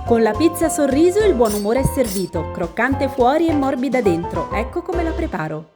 Con la pizza sorriso il buon umore è servito, croccante fuori e morbida dentro. Ecco come la preparo.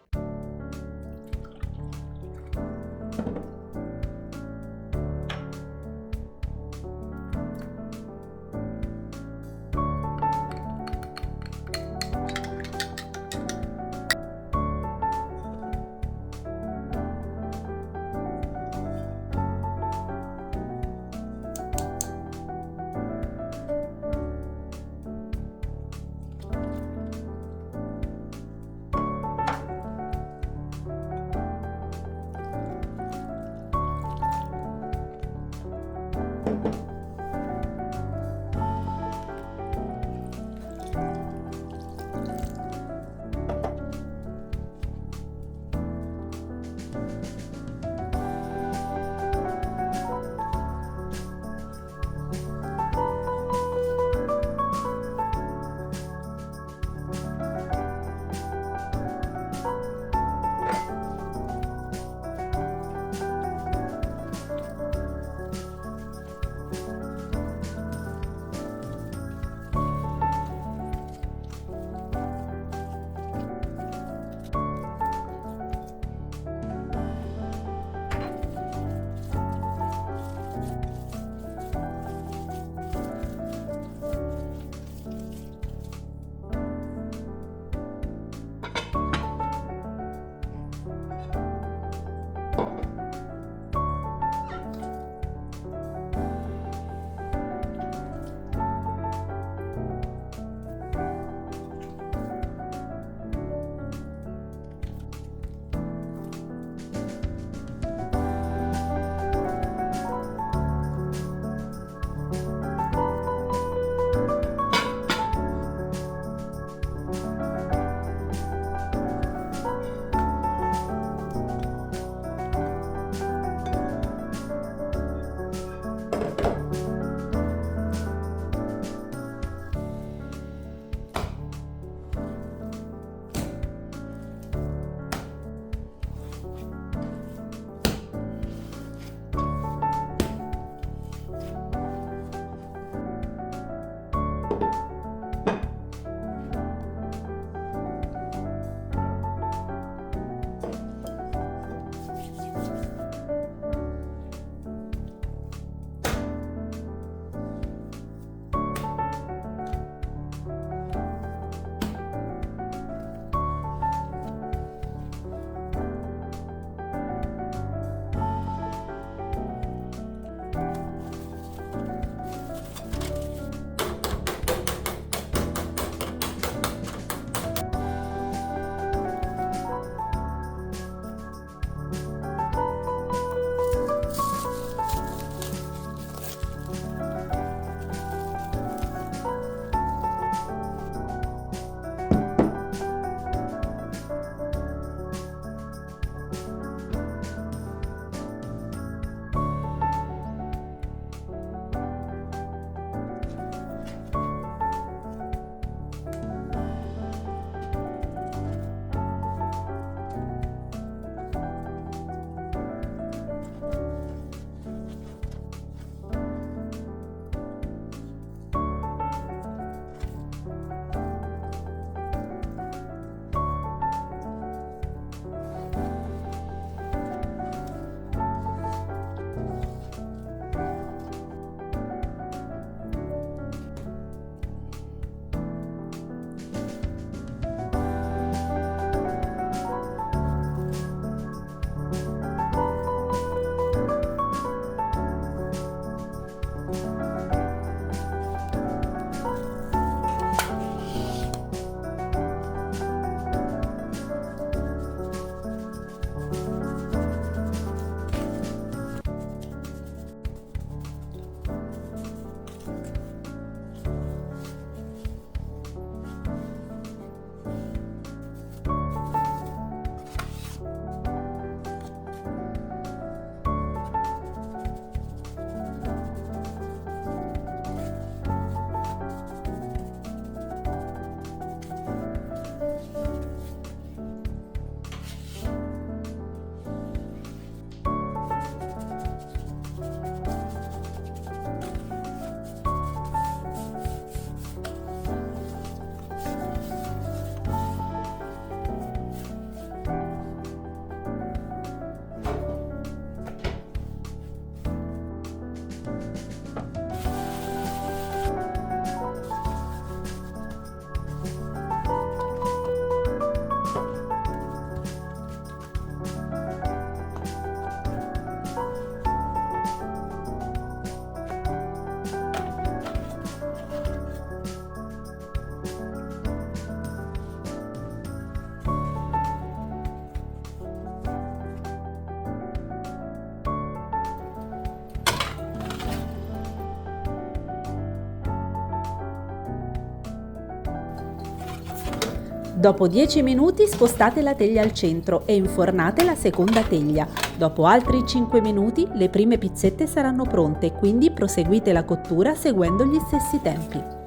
Dopo 10 minuti spostate la teglia al centro e infornate la seconda teglia. Dopo altri 5 minuti le prime pizzette saranno pronte, quindi proseguite la cottura seguendo gli stessi tempi.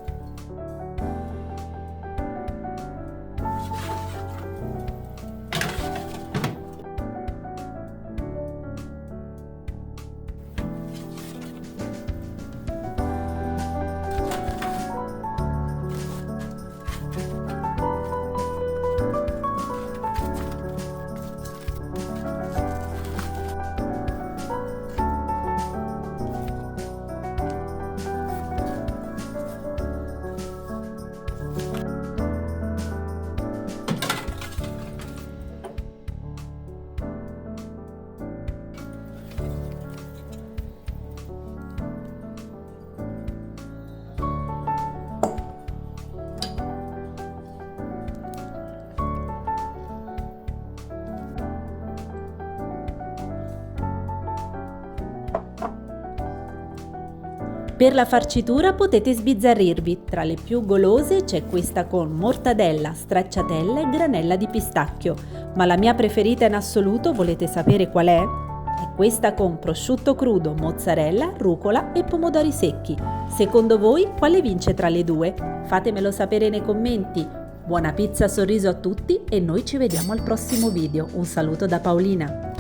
Per la farcitura potete sbizzarrirvi, tra le più golose c'è questa con mortadella, stracciatella e granella di pistacchio, ma la mia preferita in assoluto, volete sapere qual è? È questa con prosciutto crudo, mozzarella, rucola e pomodori secchi. Secondo voi quale vince tra le due? Fatemelo sapere nei commenti. Buona pizza sorriso a tutti e noi ci vediamo al prossimo video. Un saluto da Paolina.